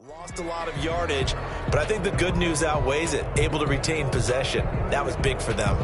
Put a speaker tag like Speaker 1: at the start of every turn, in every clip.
Speaker 1: Lost a lot of yardage, but I think the good news outweighs it. Able to retain possession. That was big for them.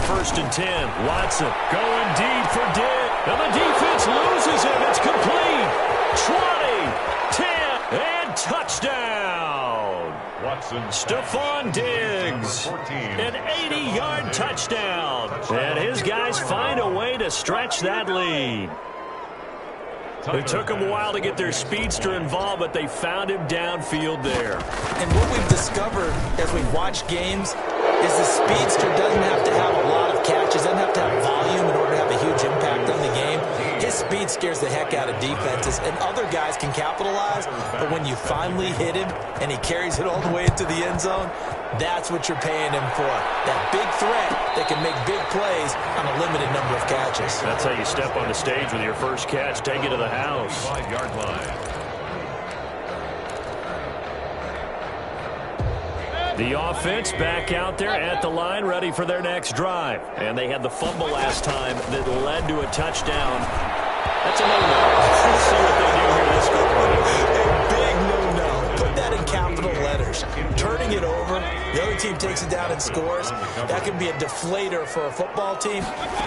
Speaker 2: First and 10. Watson going deep for Diggs. And the defense loses him. It's complete. 20, 10, and touchdown. Watson. Stephon Diggs. An 80-yard touchdown. And his guys find a way to stretch that lead. It took them a while to get their speedster involved, but they found him downfield there.
Speaker 1: And what we've discovered as we've watched games is the speedster doesn't have to have a lot of catches, doesn't have to have volume in order to have a huge impact on the game. His speed scares the heck out of defenses, and other guys can capitalize, but when you finally hit him and he carries it all the way into the end zone, that's what you're paying him for. That big threat that can make big plays on a limited number of catches.
Speaker 2: That's how you step on the stage with your first catch. Take it to the house. 5-yard line. The offense back out there at the line, ready for their next drive. And they had the fumble last time that led to a touchdown. That's a no-no. Let's see what they do here this quarter.
Speaker 1: A big no-no. Put that in capital letters. Turning it over, the other team takes it down and scores. That can be a deflator for a football team.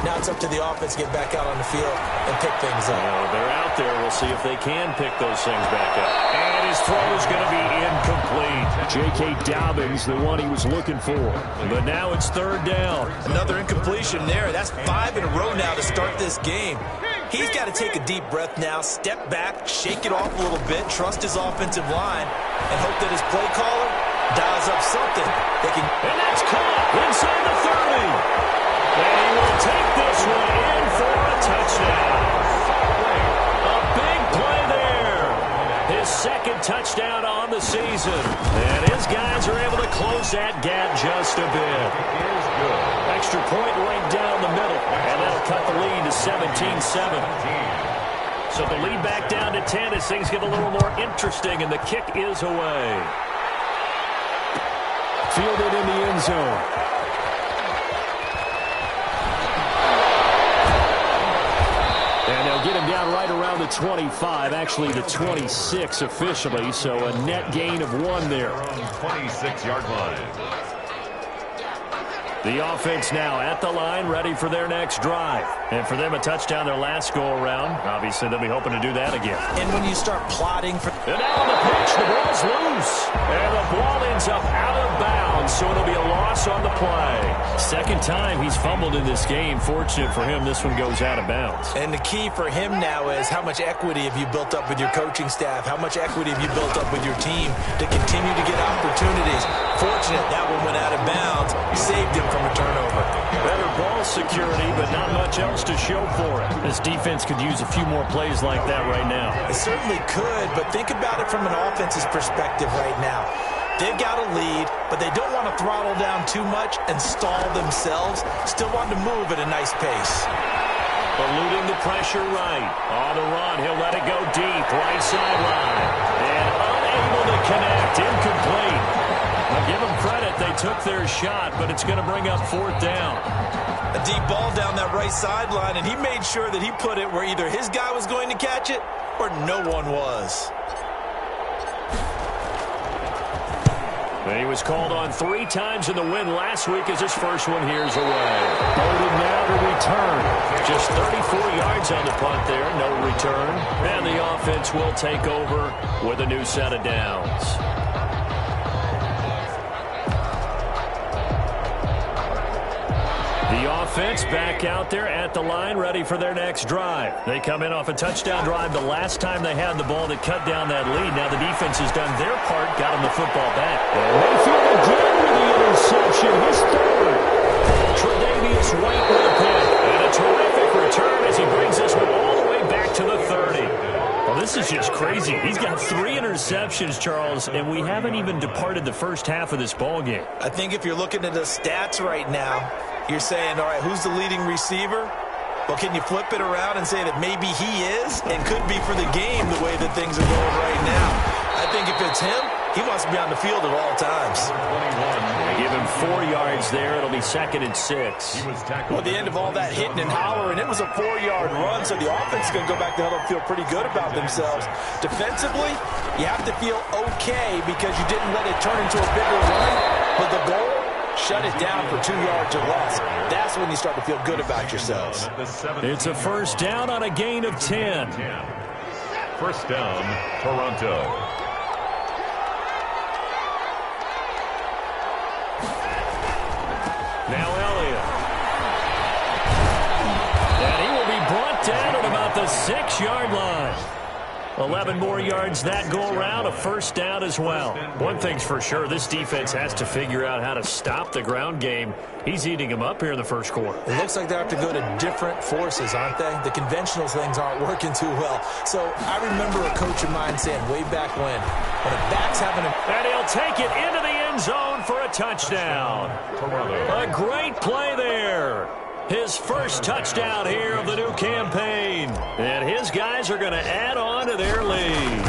Speaker 1: Now it's up to the offense to get back out on the field and pick things up.
Speaker 2: They're out there. We'll see if they can pick those things back up. And his throw is going to be incomplete. J.K. Dobbins, the one he was looking for. But now it's third down.
Speaker 1: Another incompletion there. That's 5 in a row now to start this game. He's got to take a deep breath now, step back, shake it off a little bit, trust his offensive line, and hope that his play caller dials up something.
Speaker 2: And that's caught inside the 30. And he will take this one in for a touchdown. A big play there. His second touchdown on the season. And his guys are able to close that gap just a bit. Extra point right down the middle. And that'll cut the lead to 17-7. So the lead back down to 10 as things get a little more interesting, and the kick is away. Fielded in the end zone. And they'll get him down right around the 25, actually the 26 officially, so a net gain of 1 there. 26-yard line. The offense now at the line, ready for their next drive. And for them, a touchdown their last go-around. Obviously, they'll be hoping to do that again.
Speaker 1: And when you start plotting for...
Speaker 2: And now on the pitch, the ball's loose. And the ball ends up out of bounds, so it'll be a loss on the play. Second time he's fumbled in this game. Fortunate for him, this one goes out of bounds.
Speaker 1: And the key for him now is how much equity have you built up with your coaching staff? How much equity have you built up with your team to continue to get opportunities? Fortunate that one went out of bounds. Saved him from a turnover.
Speaker 2: Better ball security, but not much else to show for it. This defense could use a few more plays like that right now.
Speaker 1: It certainly could, but think about it from an offense's perspective right now. They've got a lead, but they don't want to throttle down too much and stall themselves. Still want to move at a nice pace.
Speaker 2: Eluding the pressure right. On the run, he'll let it go deep. Right sideline. And unable to connect. Incomplete. Now give them credit. They took their shot, but it's going to bring up 4th down.
Speaker 1: A deep ball down that right sideline, and he made sure that he put it where either his guy was going to catch it or no one was.
Speaker 2: He was called on 3 times in the win last week as his first one here's away. Bowden now to return. Just 34 yards on the punt there, no return. And the offense will take over with a new set of downs. The offense back out there at the line, ready for their next drive. They come in off a touchdown drive the last time they had the ball that cut down that lead. Now the defense has done their part, got them the football back. And Mayfield again with the interception, his third. Tre'Davious White with a pick. And a terrific return as he brings this one all the way back to the 30. Well, this is just crazy. He's got 3 interceptions. interceptions, Charles, and we haven't even departed the first half of this ball game.
Speaker 1: I think if you're looking at the stats right now, you're saying, all right, who's the leading receiver? Well, can you flip it around and say that maybe he is and could be for the game the way that things are going right now? I think if it's him, he wants to be on the field at all times.
Speaker 2: They give him 4 yards there. It'll be 2nd and 6.
Speaker 1: Well, at the end of all that hitting and hollering, it was a 4-yard run, so the offense is going to go back to huddle and feel pretty good about themselves. Defensively, you have to feel okay because you didn't let it turn into a bigger run, but the goal, shut it down for 2 yards or less. That's when you start to feel good about yourselves.
Speaker 2: It's a first down on a gain of 10.
Speaker 3: First down, Toronto.
Speaker 2: Now Elliott. And he will be brought down at about the 6-yard line. 11 more yards that go around, a first down as well. One thing's for sure, this defense has to figure out how to stop the ground game. He's eating them up here in the first quarter.
Speaker 1: It looks like they have to go to different forces, aren't they? The conventional things aren't working too well. So I remember a coach of mine saying way back when a back's having a...
Speaker 2: And he'll take it into the end zone for a touchdown. A great play there. His first touchdown here of the new campaign. And his guys are going to add on to their lead.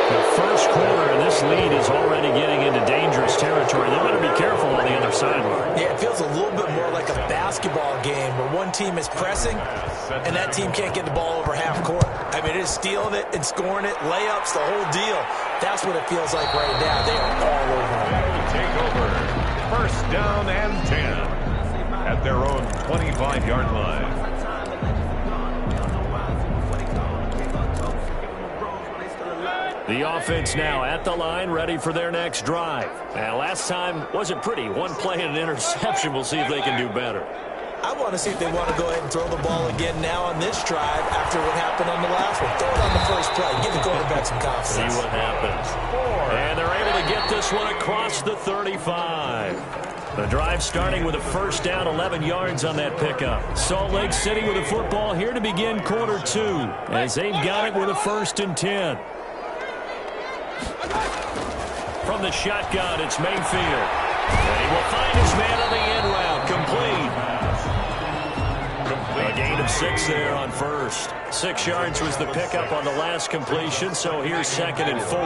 Speaker 2: The first quarter, and this lead is already getting into dangerous territory. They better be careful on the other sideline.
Speaker 1: Yeah, it feels a little bit more like a basketball game where one team is pressing and that team can't get the ball over half court. I mean, it is stealing it and scoring it, layups, the whole deal. That's what it feels like right now. They are all over them.
Speaker 3: Take over. First down and 10 at their own 25-yard line.
Speaker 2: The offense now at the line, ready for their next drive. Now, last time wasn't pretty. One play and an interception. We'll see if they can do better.
Speaker 1: I want to see if they want to go ahead and throw the ball again now on this drive after what happened on the last one. Throw it on the first play. Give the quarterback some confidence.
Speaker 2: See what happens. And they're able to get this one across the 35. The drive starting with a first down, 11 yards on that pickup. Salt Lake City with a football here to begin quarter 2 as they've got it with a 1st and 10. From the shotgun, it's Mayfield. And he will find his man on the end route. Complete. A gain of 6 there on first. 6 yards was the pickup on the last completion, so here's 2nd and 4.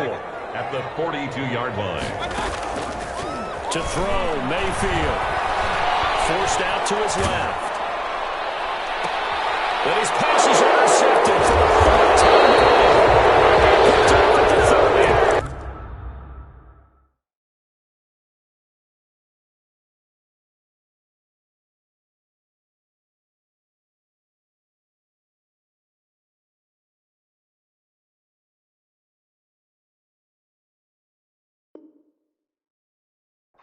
Speaker 3: At the 42-yard line.
Speaker 2: To throw, Mayfield. Forced out to his left. But his pass is intercepted for the 4th time today. Picked up at the 30.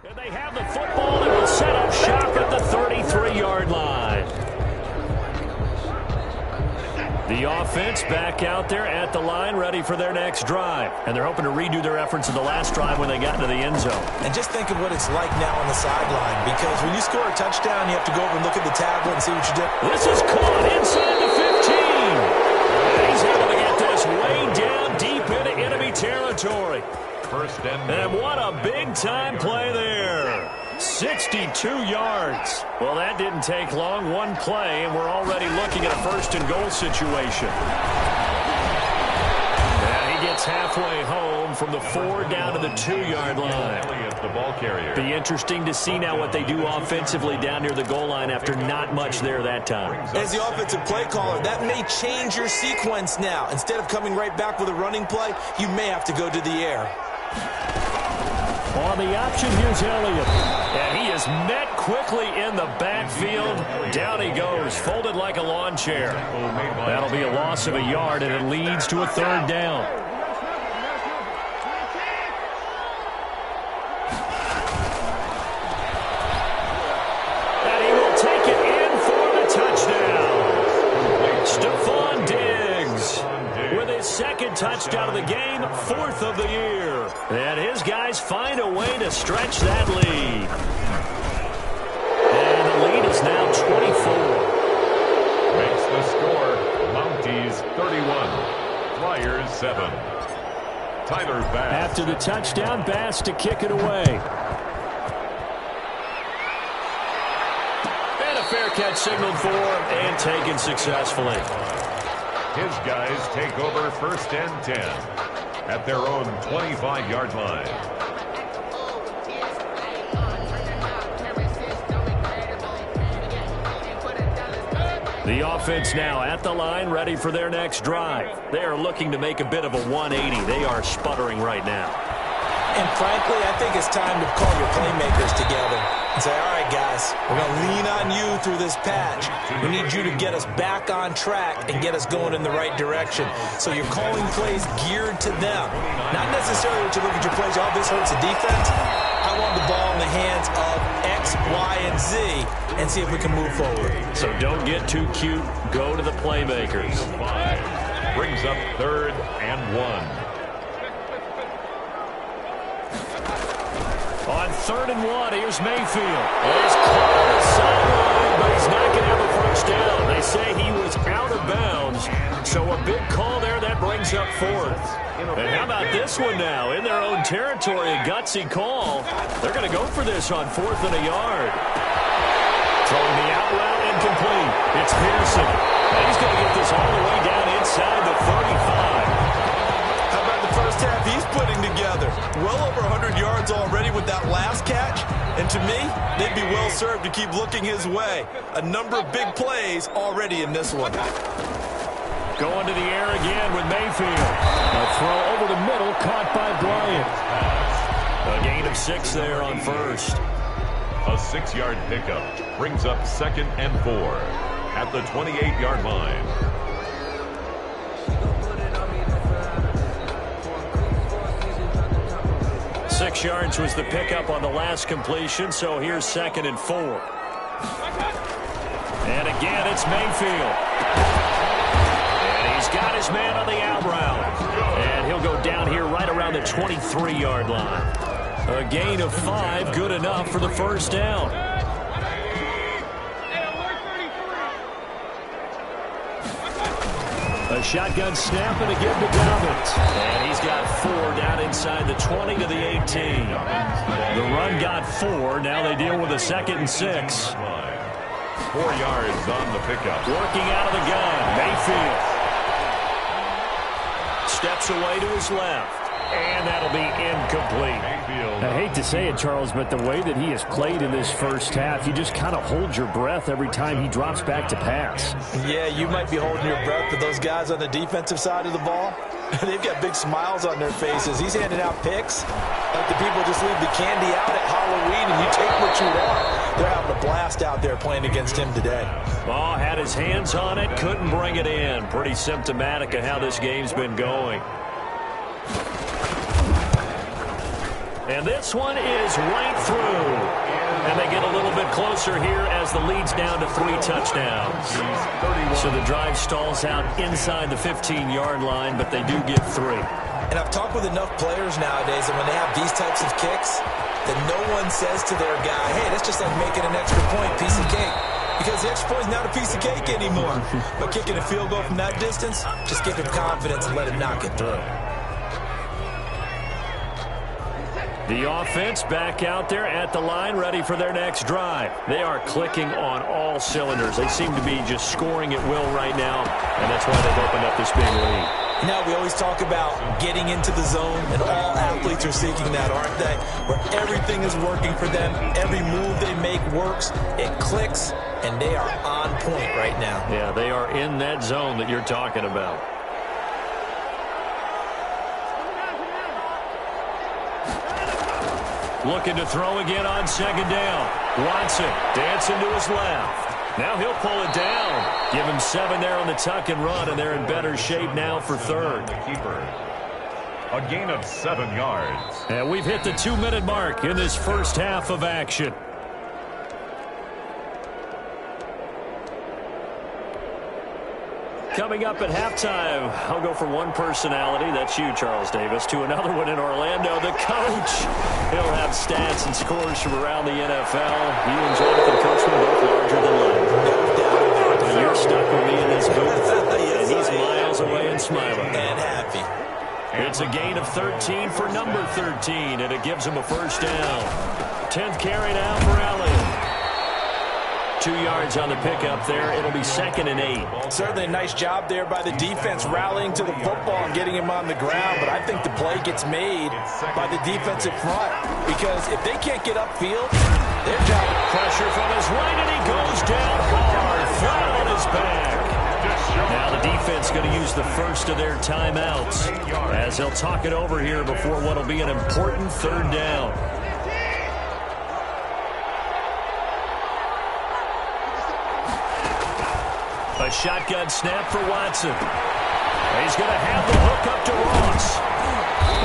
Speaker 2: And they have the football and will set up shop at the 33-yard line. The offense back out there at the line, ready for their next drive. And they're hoping to redo their efforts of the last drive when they got into the end zone.
Speaker 1: And just think of what it's like now on the sideline, because when you score a touchdown, you have to go over and look at the tablet and see what you did.
Speaker 2: This is caught inside the 15. And he's able to get this way down deep into enemy territory.
Speaker 3: First and
Speaker 2: what a big-time play there. 62 yards. Well, that didn't take long. One play, and we're already looking at a 1st and goal situation. And he gets halfway home from the 4 down to the 2-yard line.
Speaker 3: The ball carrier.
Speaker 2: Be interesting to see now what they do offensively down near the goal line after not much there that time.
Speaker 1: As the offensive play caller, that may change your sequence now. Instead of coming right back with a running play, you may have to go to the air.
Speaker 2: On the option, here's Elliott. And he is met quickly in the backfield. Down he goes, folded like a lawn chair. That'll be a loss of a yard, and it leads to a 3rd down. And he will take it in for the touchdown. Stephon Diggs with his 2nd touchdown of the game, 4th of the year. And his guys find a way to stretch that lead. And the lead is now 24.
Speaker 3: Makes the score, Mounties 31. Flyers 7. Tyler Bass.
Speaker 2: After the touchdown, Bass to kick it away. And a fair catch signaled for and taken successfully.
Speaker 3: His guys take over 1st and 10 at their own 25-yard line.
Speaker 2: The offense now at the line, ready for their next drive. They are looking to make a bit of a 180. They are sputtering right now.
Speaker 1: And frankly, I think it's time to call your playmakers together and say, all right, guys, we're going to lean on you through this patch. We need you to get us back on track and get us going in the right direction. So you're calling plays geared to them. Not necessarily that you look at your plays, oh, this hurts the defense. I want the ball in the hands of X, Y, and Z and see if we can move forward.
Speaker 2: So don't get too cute. Go to the playmakers.
Speaker 3: 5 brings up 3rd and 1.
Speaker 2: On 3rd and 1, here's Mayfield. He's caught on the sideline, but he's not going to have a first down. They say he was out of bounds, so a big call there that brings up 4th. And how about this one now? In their own territory, a gutsy call. They're going to go for this on 4th and a yard. Throwing the out route incomplete. It's Pearson. And he's going to get this all the way down inside the 35.
Speaker 1: How about the first half he's putting together? Well over 100 yards already with that last catch. And to me, they'd be well served to keep looking his way. A number of big plays already in this one.
Speaker 2: Going to the air again with Mayfield. A throw over the middle, caught by Bryant. A gain of 6 there on 1st.
Speaker 3: A 6-yard pickup brings up 2nd and 4 at the 28-yard line.
Speaker 2: Six yards was the pickup on the last completion, so here's 2nd and 4. And again, it's Mayfield. And he's got his man on the out route. And he'll go down here right around the 23-yard line. A gain of 5, good enough for the first down. A shotgun snap and again to Dobbins. And he's got 4 down inside the 20 to the 18. The run got 4. Now they deal with a 2nd and 6.
Speaker 3: 4 yards on the pickup.
Speaker 2: Working out of the gun, Mayfield. Steps away to his left. And that'll be incomplete.
Speaker 4: I hate to say it, Charles, but the way that he has played in this first half, you just kind of hold your breath every time he drops back to pass.
Speaker 1: Yeah, you might be holding your breath, but those guys on the defensive side of the ball, they've got big smiles on their faces. He's handing out picks like the people just leave the candy out at Halloween and you take what you want. They're having a blast out there playing against him today.
Speaker 2: Ball had his hands on it, couldn't bring it in. Pretty symptomatic of how this game's been going. And this one is right through. And they get a little bit closer here as the lead's down to 3 touchdowns. So the drive stalls out inside the 15-yard line, but they do get 3.
Speaker 1: And I've talked with enough players nowadays that when they have these types of kicks, that no one says to their guy, hey, that's just like making an extra point, piece of cake. Because the extra point is not a piece of cake anymore. But kicking a field goal from that distance, just give him confidence and let him knock it through.
Speaker 2: The offense back out there at the line, ready for their next drive. They are clicking on all cylinders. They seem to be just scoring at will right now, and that's why they've opened up this big lead.
Speaker 1: You know, we always talk about getting into the zone, and all athletes are seeking that, aren't they? Where everything is working for them. Every move they make works. It clicks, and they are on point right now.
Speaker 2: Yeah, they are in that zone that you're talking about. Looking to throw again on 2nd down. Watson dancing to his left. Now he'll pull it down. Give him 7 there on the tuck and run, and they're in better shape now for 3rd.
Speaker 3: Keeper. A gain of 7 yards.
Speaker 2: And we've hit the 2-minute mark in this first half of action. Coming up at halftime, I'll go from one personality, that's you, Charles Davis, to another one in Orlando, the coach. He'll have stats and scores from around the NFL. You and Jonathan Coachman both larger than life. You're stuck with me in this booth.
Speaker 1: Yes,
Speaker 2: And he's miles away and smiling.
Speaker 1: And happy.
Speaker 2: It's a gain of 13 for number 13, and it gives him a first down. 10th carry now for Elliott. 2 yards on the pickup there. It'll be 2nd and 8.
Speaker 1: Certainly a nice job there by the defense rallying to the football and getting him on the ground, but I think the play gets made by the defensive front because if they can't get upfield, their job.
Speaker 2: Pressure from his right, and he goes down hard, flat on his back. Now the defense going to use the first of their timeouts as they'll talk it over here before what will be an important 3rd down. A shotgun snap for Watson. He's going to have the hook up to Ross.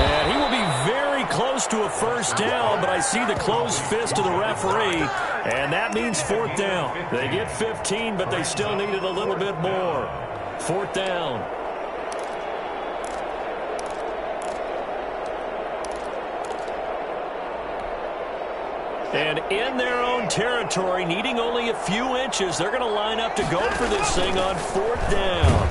Speaker 2: And he will be very close to a first down, but I see the closed fist of the referee, and that means 4th down. They get 15, but they still needed a little bit more. 4th down. And in their own territory, needing only a few inches, they're going to line up to go for this thing on 4th down.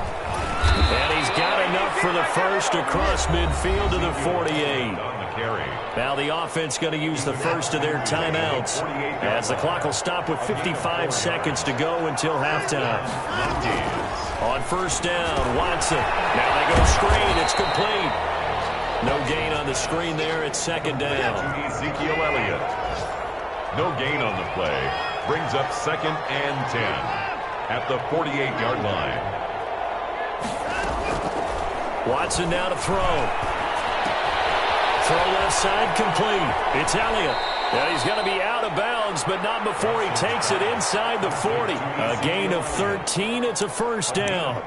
Speaker 2: And he's got enough for the first across midfield to the 48. Now the offense going to use the first of their timeouts as the clock will stop with 55 seconds to go until halftime. On 1st down, Watson. Now they go screen. It's complete. No gain on the screen there. It's 2nd down.
Speaker 3: Ezekiel Elliott. No gain on the play. Brings up 2nd and 10 at the 48-yard line.
Speaker 2: Watson now to throw. Throw left side complete. It's Elliott. Yeah, he's going to be out of bounds, but not before he takes it inside the 40. A gain of 13. It's a 1st down.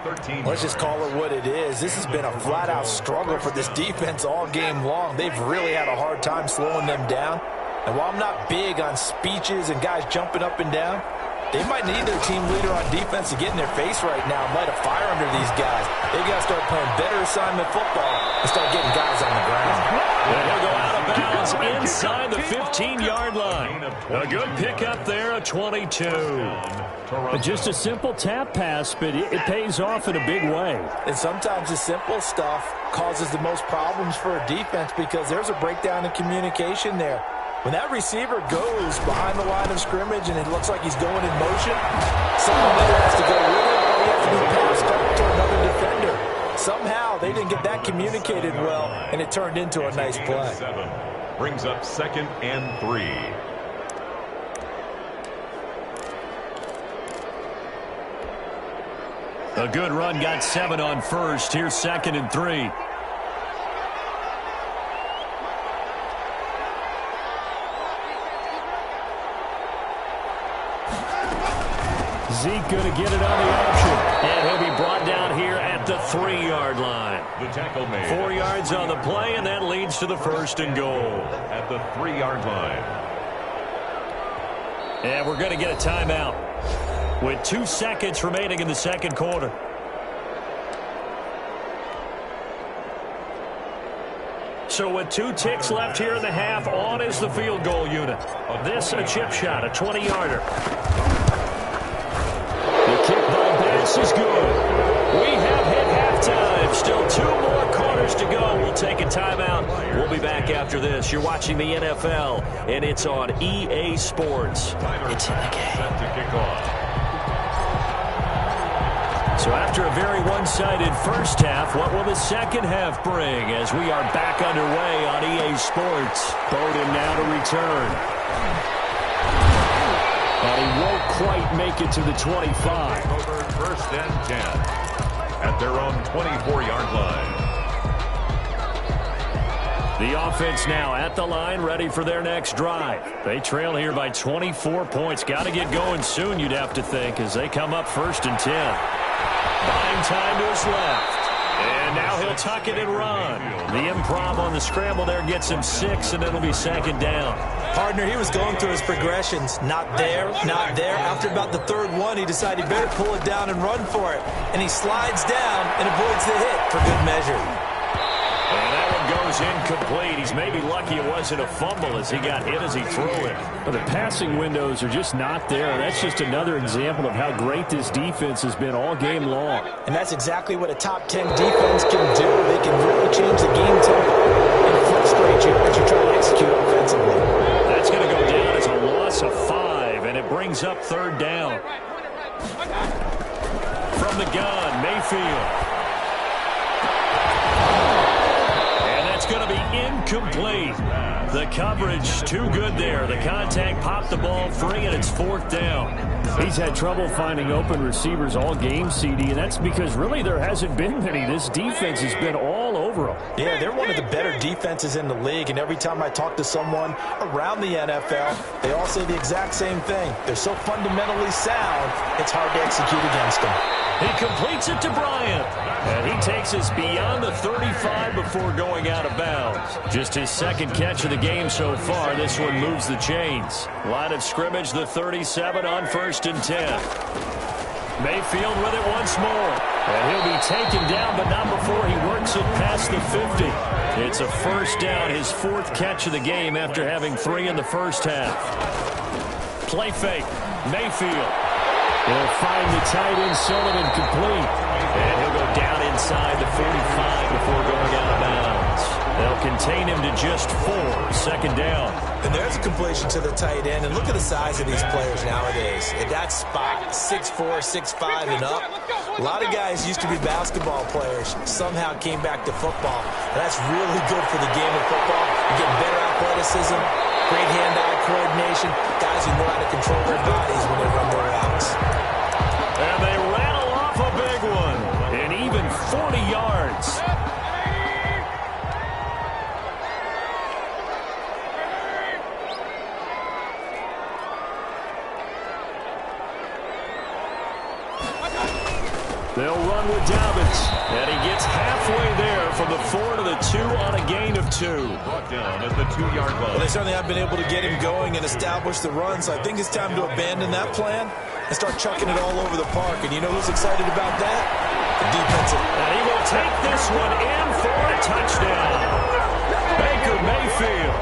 Speaker 1: Let's just call it what it is. This has been a flat-out struggle for this defense all game long. They've really had a hard time slowing them down. And while I'm not big on speeches and guys jumping up and down, they might need their team leader on defense to get in their face right now and light a fire under these guys. They got to start playing better assignment football and start getting guys on the ground.
Speaker 2: And he'll go out of bounds inside the 15-yard line. A good pickup there, a 22.
Speaker 4: Just a simple tap pass, but it pays off in a big way.
Speaker 1: And sometimes the simple stuff causes the most problems for a defense because there's a breakdown in communication there. When that receiver goes behind the line of scrimmage and it looks like he's going in motion, someone either has to go with him or he has to be passed up to another defender. Somehow they didn't get that communicated well, and it turned into a nice play.
Speaker 3: Brings up 2nd and 3.
Speaker 2: A good run, got 7 on 1st. Here's 2nd and 3.
Speaker 4: Zeke going to get it on the option.
Speaker 2: And he'll be brought down here at the 3-yard line.
Speaker 3: The tackle made.
Speaker 2: 4 yards on the play, and that leads to the 1st and goal.
Speaker 3: At the 3-yard line.
Speaker 2: And we're going to get a timeout with 2 seconds remaining in the 2nd quarter. So with 2 ticks left here in the half, on is the field goal unit. This a chip shot, a 20-yarder. The kickball pass is good. We have hit halftime. Still 2 more quarters to go. We'll take a timeout. We'll be back after this. You're watching the NFL, and it's on EA Sports. It's in the game.
Speaker 3: Set to kick off.
Speaker 2: So after a very one-sided first half, what will the second half bring as we are back underway on EA Sports? Bowden now to return. And he won't quite make it to the 25.
Speaker 3: Over 1st and 10 at their own 24-yard line.
Speaker 2: The offense now at the line, ready for their next drive. They trail here by 24 points. Got to get going soon, you'd have to think, as they come up 1st and 10. Buying time to his left. And now he'll tuck it and run. The improv on the scramble there gets him 6, and it'll be 2nd down.
Speaker 1: Partner, he was going through his progressions. Not there, not there. After about the 3rd one, he decided he better pull it down and run for it. And he slides down and avoids the hit for good measure.
Speaker 2: And that one goes goes incomplete. He's maybe lucky it wasn't a fumble as he got hit as he threw it.
Speaker 4: But the passing windows are just not there. That's just another example of how great this defense has been all game long.
Speaker 1: And that's exactly what a top 10 defense can do. They can really change the game tempo and frustrate you as you try to execute offensively.
Speaker 2: That's going to go down as a loss of 5, and it brings up third down. From the gun, Mayfield. Going to be incomplete. The coverage too good there. The contact popped the ball free, and it's fourth down.
Speaker 4: He's had trouble finding open receivers all game, CD, and that's because really there hasn't been many. This defense has been all over them.
Speaker 1: Yeah, they're one of the better defenses in the league, and every time I talk to someone around the NFL, they all say the exact same thing. They're so fundamentally sound, it's hard to execute against them.
Speaker 2: He completes it to Bryant, and he takes us beyond the 35 before going out of bounds. Just his second catch of the game so far. This one moves the chains. Line of scrimmage, the 37 on 1st and 10. Mayfield with it once more, and he'll be taken down, but not before he works it past the 50. It's a first down, his 4th catch of the game after having 3 in the first half. Play fake, Mayfield.
Speaker 4: He'll find the tight end, Sullivan, complete.
Speaker 2: And he'll go down inside the 45 before going out of bounds. They'll contain him to just 4, second down.
Speaker 1: And there's a completion to the tight end. And look at the size of these players nowadays. At that spot, 6'4", 6'5", and up. A lot of guys used to be basketball players. Somehow came back to football. And that's really good for the game of football. You get better athleticism, great hand-eye coordination. Guys who know how to control their bodies when they run their routes.
Speaker 2: And they rattle off a big one. And even 40 yards. They'll run with Dobbins. And he gets halfway there from the 4 to the 2 on a gain of 2.
Speaker 3: Brought down at the 2-yard line.
Speaker 1: Well, they certainly have been able to get him going and establish the run, so I think it's time to abandon that plan and start chucking it all over the park. And you know who's excited about that? The defensive.
Speaker 2: And he will take this one in for a touchdown. Baker Mayfield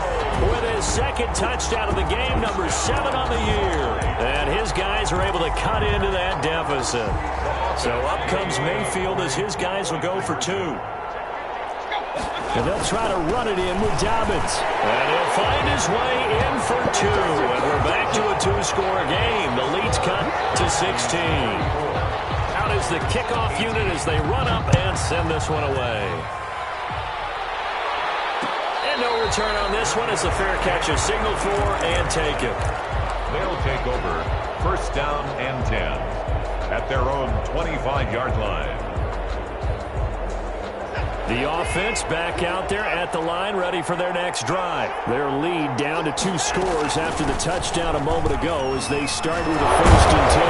Speaker 2: with his second touchdown of the game, number 7 on the year. And his guys are able to cut into that deficit. So up comes Mayfield as his guys will go for 2.
Speaker 4: And they'll try to run it in with Dobbins.
Speaker 2: And he'll find his way in for 2. And we're back to a 2-score game. The lead's cut to 16. Out is the kickoff unit as they run up and send this one away. And no return on this one as the fair catch is signaled for and taken.
Speaker 3: They'll take over 1st down and 10 at their own 25-yard line.
Speaker 2: The offense back out there at the line, ready for their next drive.
Speaker 4: Their lead down to 2 scores after the touchdown a moment ago as they start with a 1st and 10.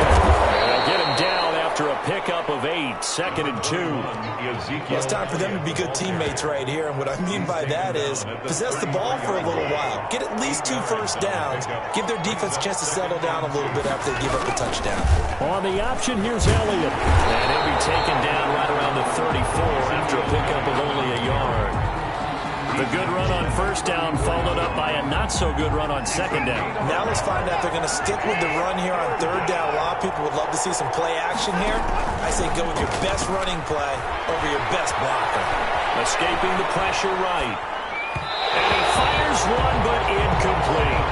Speaker 2: They'll get him down after a pickup of 8, 2nd and 2.
Speaker 1: Well, it's time for them to be good teammates right here, and what I mean by that is possess the ball for a little while. Get at least 2 first downs. Give their defense a chance to settle down a little bit after they give up the touchdown.
Speaker 4: On the option, here's Elliott.
Speaker 2: And he'll be taken down right around the 34 after a pickup of only a yard. The good run on 1st down followed up by a not-so-good run on 2nd down.
Speaker 1: Now let's find out if they're going to stick with the run here on 3rd down. A lot of people would love to see some play action here. I say go with your best running play over your best blocker.
Speaker 2: Escaping the pressure right. And he fires one, but incomplete.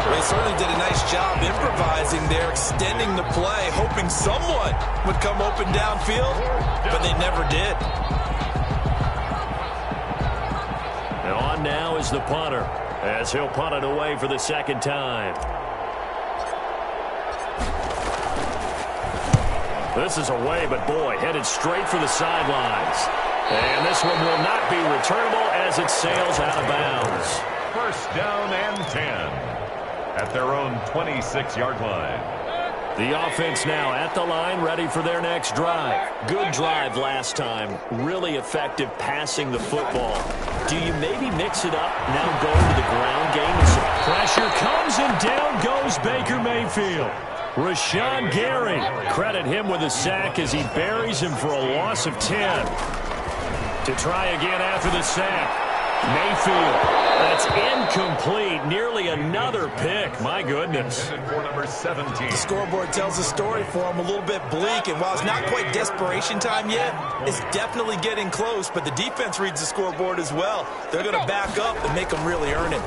Speaker 1: They certainly did a nice job improvising there, extending the play, hoping someone would come open downfield, but they never did.
Speaker 2: And on now is the punter, as he'll punt it away for the 2nd time. This is away, but boy, headed straight for the sidelines. And this one will not be returnable as it sails out of bounds.
Speaker 3: 1st down and 10 at their own 26-yard line.
Speaker 2: The offense now at the line, ready for their next drive. Good drive last time. Really effective passing the football. Do you maybe mix it up, now go to the ground game? And some pressure comes, and down goes Baker Mayfield. Rashawn Gary, credit him with a sack as he buries him for a loss of 10. To try again after the sack. Mayfield. That's incomplete. Nearly another pick. My goodness.
Speaker 3: For number 17.
Speaker 1: The scoreboard tells a story for him, a little bit bleak, and while it's not quite desperation time yet, it's definitely getting close, but the defense reads the scoreboard as well. They're going to back up and make them really earn it.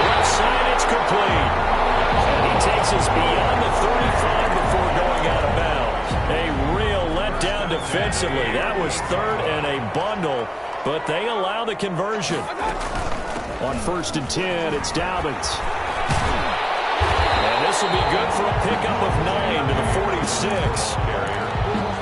Speaker 2: Left side, it's complete. And he takes us beyond the 35 before going out of bounds. A real letdown defensively. That was third and a bundle, but they allow the conversion. On 1st and 10, it's Dobbins. And this will be good for a pickup of 9 to the 46.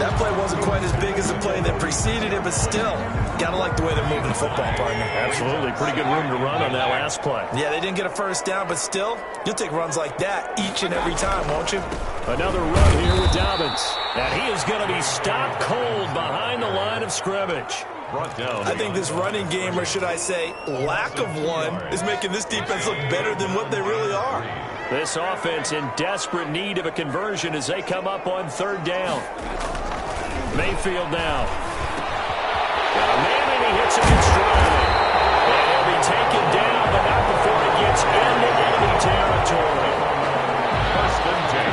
Speaker 1: That play wasn't quite as big as the play that preceded it, but still, gotta like the way they're moving the football, partner.
Speaker 2: Absolutely. Pretty good room to run on that last play.
Speaker 1: Yeah, they didn't get a first down, but still, you'll take runs like that each and every time, won't you?
Speaker 2: Another run here with Dobbins. And he is going to be stopped cold behind the line of scrimmage.
Speaker 3: Brought down.
Speaker 1: I think this running game, or should I say lack of one, is making this defense look better than what they really are.
Speaker 2: This offense in desperate need of a conversion as they come up on 3rd down. Mayfield now. Got a man and he hits him in stride. And he'll be taken down, but not before it gets into enemy territory.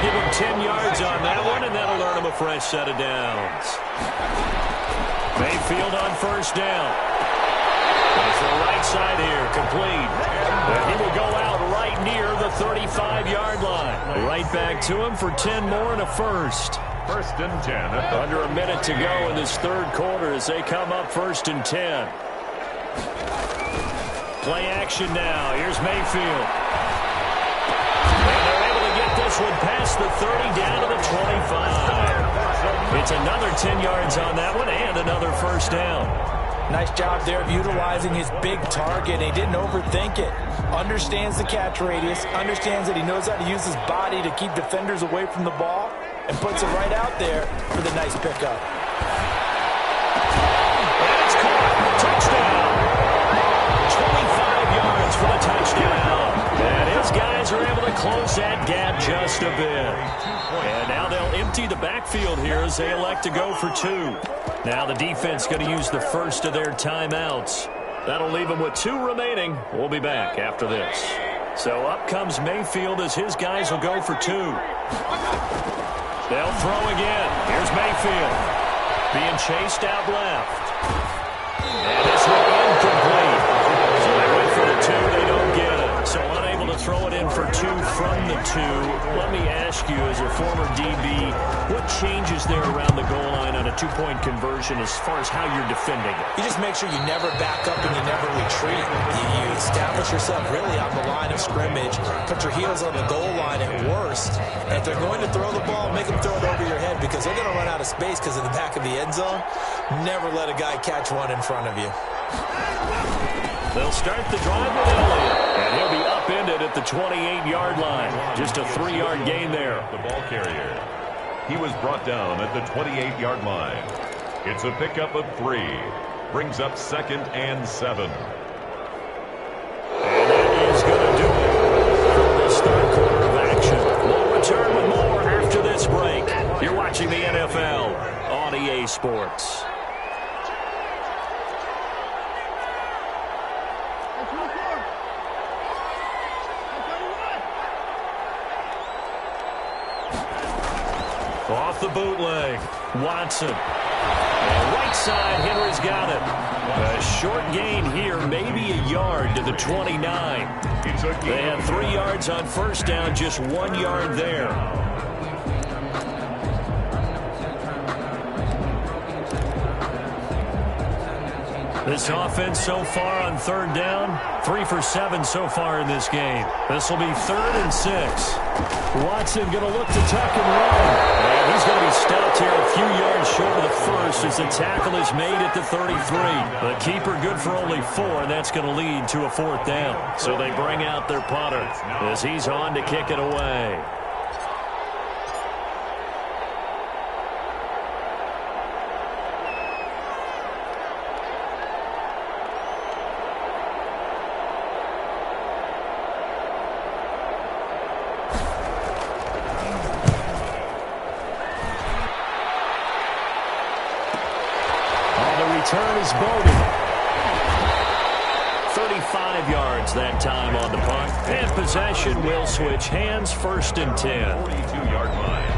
Speaker 2: Give him 10 yards on that one, and that'll earn him a fresh set of downs. Mayfield on 1st down. Goes to the right side here, complete. And he will go out right near the 35-yard line. Right back to him for 10 more and a first.
Speaker 3: 1st and 10.
Speaker 2: Under a minute to go in this 3rd quarter as they come up 1st and 10. Play action now. Here's Mayfield. And they're able to get this one past the 30 down to the 25. It's another 10 yards on that one and another 1st down.
Speaker 1: Nice job there of utilizing his big target. He didn't overthink it. Understands the catch radius. Understands that he knows how to use his body to keep defenders away from the ball. And puts it right out there for the nice pickup.
Speaker 2: And it's caught. Touchdown. 25 yards for the touchdown. And his guys are able to close that gap just a bit. And now they'll empty the backfield here as they elect to go for 2. Now the defense going to use the first of their timeouts. That'll leave them with 2 remaining. We'll be back after this. So up comes Mayfield as his guys will go for 2. They'll throw again. Here's Mayfield. Being chased out left. And this one incomplete. So they went for the 2. They don't get it. So unable to throw it in for 2 from the 2. Let me ask you, as a former DB, what changes there around the goal line on a 2-point conversion as far as how you're defending it?
Speaker 1: You just make sure you never back up and you never retreat. You establish yourself really on the line of scrimmage, put your heels on the goal line at worst, and if they're going to throw the ball, make them throw it over your head because they're going to run out of space because of the back of the end zone. Never let a guy catch one in front of you.
Speaker 2: They'll start the drive with Elliott, and he'll be upended at the 28-yard line. Just a 3-yard gain there.
Speaker 3: The ball carrier. He was brought down at the 28-yard line. It's a pickup of 3. Brings up 2nd and 7.
Speaker 2: And that is going to do it for this 3rd quarter of action. We'll return with more after this break. You're watching the NFL on EA Sports. Off the bootleg, Watson. And right side, Henry's got it. A short gain here, maybe a yard to the 29. They had 3 yards on 1st down, just 1 yard there. This offense so far on 3rd down, 3 for 7 so far in this game. This will be 3rd and 6. Watson going to look to tuck and run. And he's going to be stopped here a few yards short of the first as the tackle is made at the 33. The keeper good for only 4, and that's going to lead to a 4th down. So they bring out their punter as he's on to kick it away. is Bowden. 35 yards that time on the punt. And possession will switch hands, 1st and 10.
Speaker 3: 42-yard line.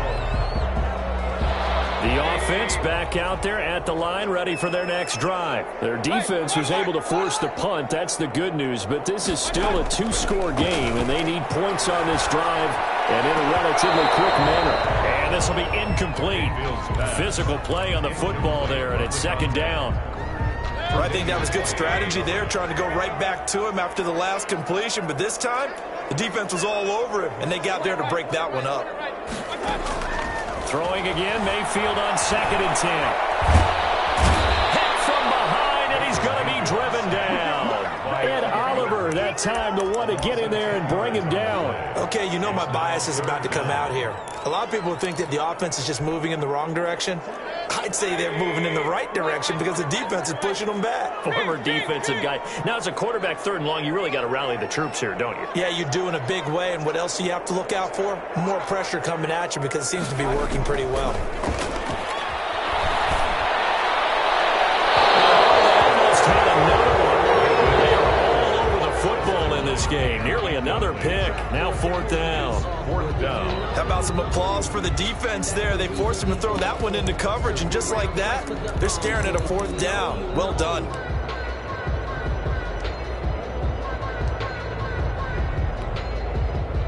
Speaker 2: The offense back out there at the line, ready for their next drive. Their defense was able to force the punt. That's the good news. But this is still a 2-score game, and they need points on this drive and in a relatively quick manner. And this will be incomplete. Physical play on the football there, and it's 2nd down.
Speaker 1: Well, I think that was good strategy there, trying to go right back to him after the last completion. But this time, the defense was all over him, and they got there to break that one up.
Speaker 2: Throwing again, Mayfield on 2nd and 10. Hit from behind, and he's going to be driven down. And Oliver, that time, the one to get in there and bring him down.
Speaker 1: Okay, you know my bias is about to come out here. A lot of people think that the offense is just moving in the wrong direction. I'd say they're moving in the right direction because the defense is pushing them back.
Speaker 2: Former defensive guy. Now, as a quarterback 3rd and long, you really got to rally the troops here, don't you?
Speaker 1: Yeah, you do in a big way. And what else do you have to look out for? More pressure coming at you because it seems to be working pretty well.
Speaker 2: Almost had another one. They are all over the football in this game. Nearly another pick. Now 4th down.
Speaker 3: 4th down.
Speaker 1: How about some applause for the defense there? They forced him to throw that one into coverage, and just like that, they're staring at a 4th down. Well done.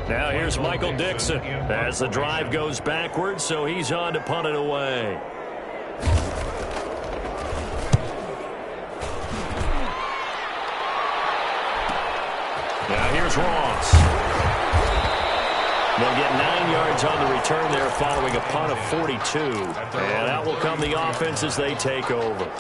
Speaker 2: Now here's Michael Dixon as the drive goes backwards, so he's on to punt it away. Now here's Ross. They'll get 9 yards on the return there following a punt of 42. And out will come the offense as they take over.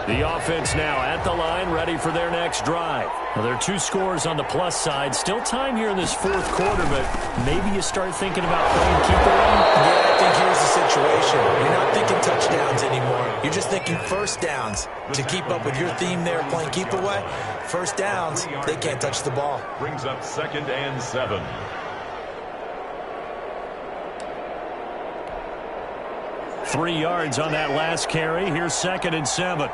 Speaker 2: The offense now at the line, ready for their next drive. Now, there are 2 scores on the plus side. Still time here in this 4th quarter, but maybe you start thinking about playing keep away.
Speaker 1: Yeah, I think here's the situation. You're not thinking touchdowns anymore. You're just thinking 1st downs. To keep up with your theme there, playing keep away, 1st downs, they can't touch the ball.
Speaker 3: Brings up 2nd and 7.
Speaker 2: Three yards on that last carry. Here's 2nd and 7.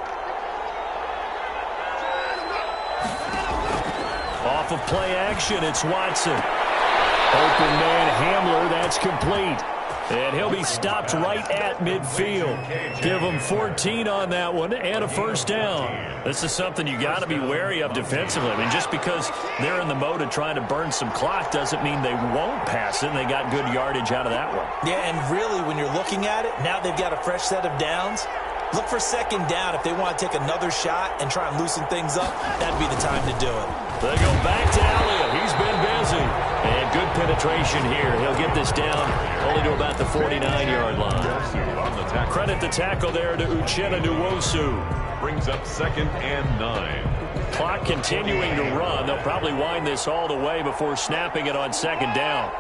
Speaker 2: Off of play action, it's Watson. Open man Hamler, that's complete. And he'll be stopped right at midfield. Give him 14 on that one and a 1st down. This is something you got to be wary of defensively. I mean, just because they're in the mode of trying to burn some clock doesn't mean they won't pass it, and they got good yardage out of that one.
Speaker 1: Yeah, and really, when you're looking at it, now they've got a fresh set of downs. Look for 2nd down if they want to take another shot and try and loosen things up. That'd be the time to do it.
Speaker 2: They go back to Elliott. He's been busy. And good penetration here. He'll get this down only to about the 49-yard line. Credit the tackle there to Uchenna Nwosu.
Speaker 3: Brings up 2nd and 9.
Speaker 2: Clock continuing to run. They'll probably wind this all the way before snapping it on 2nd down.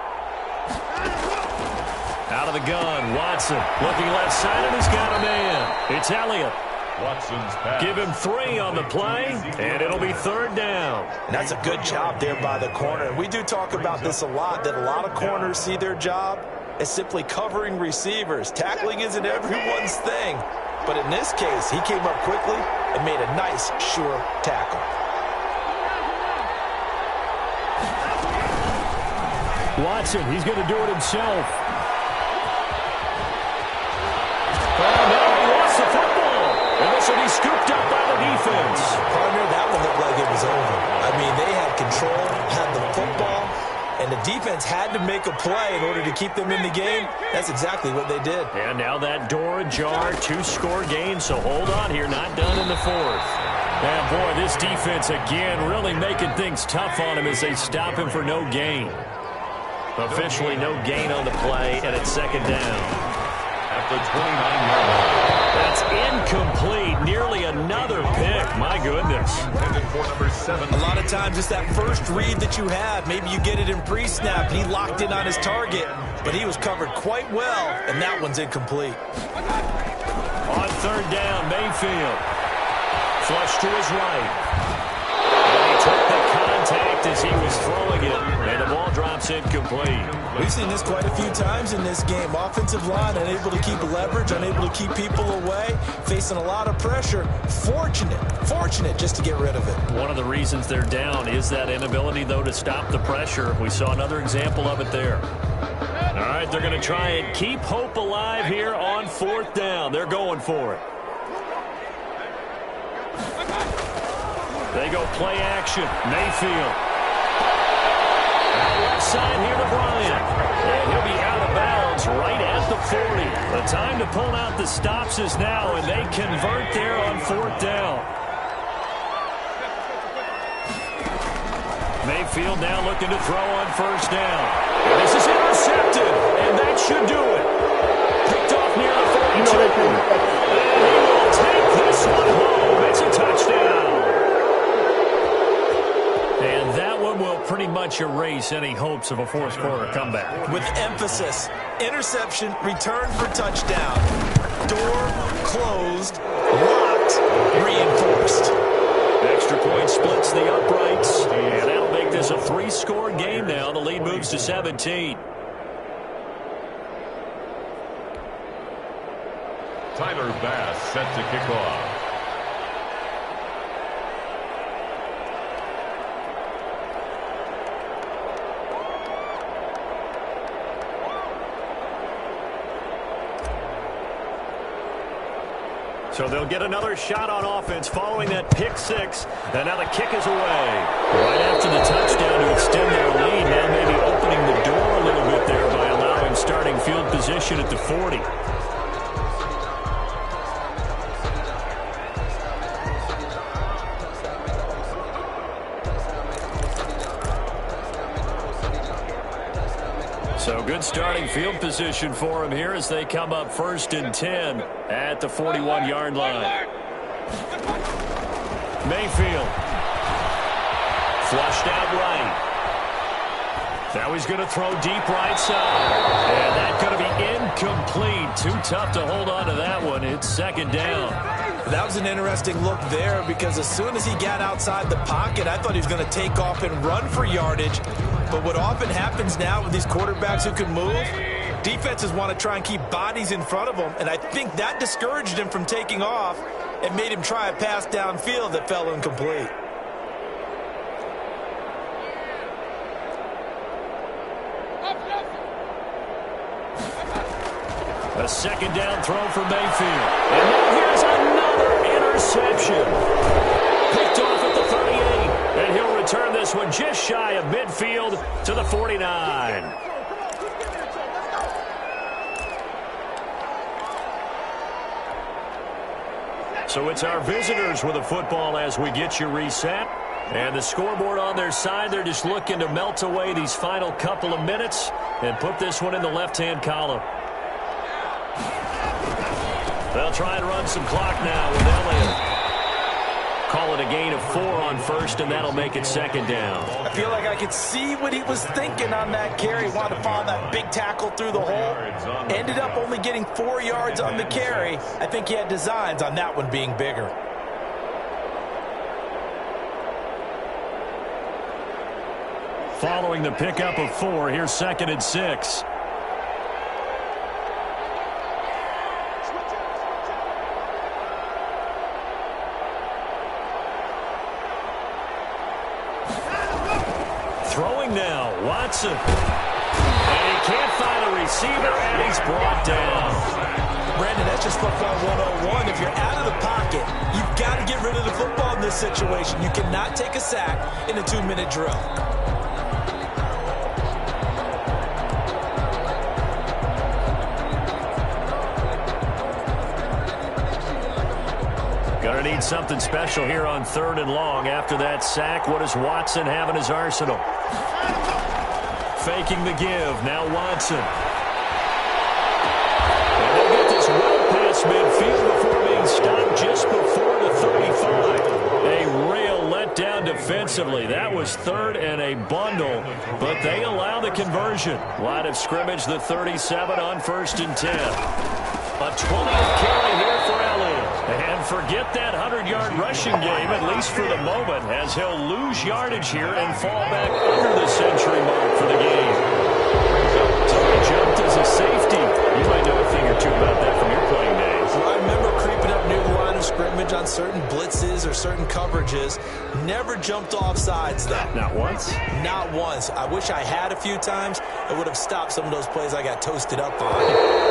Speaker 2: Out of the gun, Watson looking left side, and he's got a man. It's Elliott.
Speaker 3: Watson's pass.
Speaker 2: Give him 3 on the play, and it'll be 3rd down.
Speaker 1: And that's a good job there by the corner. We do talk about this a lot, that a lot of corners see their job as simply covering receivers. Tackling isn't everyone's thing. But in this case, he came up quickly and made a nice, sure tackle.
Speaker 2: Watson, he's going to do it himself. Oh, no, he lost the football. And this will be scooped up by the defense.
Speaker 1: Partner, that one looked like it was over. I mean, they had control, had the football, and the defense had to make a play in order to keep them in the game. That's exactly what they did.
Speaker 2: And now that door ajar, 2-score game, so hold on here, not done in the 4th. And boy, this defense again really making things tough on him as they stop him for no gain. Officially no gain on the play, and it's 2nd down.
Speaker 3: At the 29-yard line.
Speaker 2: That's incomplete. Nearly another pick. My goodness.
Speaker 3: Intended for number 7.
Speaker 1: A lot of times it's that first read that you have. Maybe you get it in pre-snap. He locked in on his target, but he was covered quite well, and that one's incomplete.
Speaker 2: On 3rd down, Mayfield. Flush to his right. And he took the contact impact as he was throwing it, and the ball drops incomplete.
Speaker 1: We've seen this quite a few times in this game. Offensive line unable to keep leverage, unable to keep people away, facing a lot of pressure. Fortunate just to get rid of it.
Speaker 2: One of the reasons they're down is that inability, though, to stop the pressure. We saw another example of it there. All right, they're going to try and keep hope alive here on 4th down. They're going for it. They go play action. Mayfield. Left side here to Bryant. And he'll be out of bounds right at the 40. The time to pull out the stops is now, and they convert there on 4th down. Mayfield now looking to throw on 1st down. And this is intercepted, and that should do it. Picked off near the 42. And he will take this one home. It's a touchdown. And that one will pretty much erase any hopes of a fourth-quarter comeback.
Speaker 1: With emphasis, interception, return for touchdown. Door closed, locked, reinforced.
Speaker 2: Extra point splits the uprights, and that'll make this a 3-score game now. The lead moves to 17.
Speaker 3: Tyler Bass set to kick off.
Speaker 2: So they'll get another shot on offense following that pick 6. And now the kick is away. Right after the touchdown to extend their lead. Now maybe opening the door a little bit there by allowing starting field position at the 40. So good starting field position for him here as they come up 1st and 10 at the 41-yard line. Mayfield. Flushed out right. Now he's going to throw deep right side. And that's going to be incomplete. Too tough to hold on to that one. It's 2nd down.
Speaker 1: That was an interesting look there because as soon as he got outside the pocket, I thought he was going to take off and run for yardage. But what often happens now with these quarterbacks who can move, defenses want to try and keep bodies in front of them, and I think that discouraged him from taking off and made him try a pass downfield that fell incomplete.
Speaker 2: A 2nd down throw for Mayfield. And now here's another interception. Picked off at the 38. And he'll return this one just shy of midfield to the 49. So it's our visitors with the football as we get you reset. And the scoreboard on their side, they're just looking to melt away these final couple of minutes and put this one in the left-hand column. They'll try and run some clock now with Elliott. Call it a gain of 4 on 1st, and that'll make it 2nd down.
Speaker 1: I feel like I could see what he was thinking on that carry. Wanted to follow that big tackle through the hole. Ended up only getting 4 yards on the carry. I think he had designs on that one being bigger.
Speaker 2: Following the pickup of 4, here's 2nd and 6. Throwing now, Watson. And he can't find a receiver, and he's brought down.
Speaker 1: Brandon, that's just football 101. If you're out of the pocket, you've got to get rid of the football in this situation. You cannot take a sack in a 2-minute drill.
Speaker 2: Gonna need something special here on 3rd and long. After that sack, what does Watson have in his arsenal? Faking the give. Now Watson. And they'll get this well past midfield before being stopped just before the 35. A real letdown defensively. That was 3rd and a bundle, but they allow the conversion. Line of scrimmage, the 37 on 1st and 10. A 20th carry here for Elliott. And And forget that 100-yard rushing game, at least for the moment, as he'll lose yardage here and fall back under the century mark for the game. So he jumped as a safety. You might know a thing or two about that from your playing days.
Speaker 1: Well, I remember creeping up near the line of scrimmage on certain blitzes or certain coverages. Never jumped off sides, though.
Speaker 2: Not once?
Speaker 1: Not once. I wish I had a few times. It would have stopped some of those plays I got toasted up on.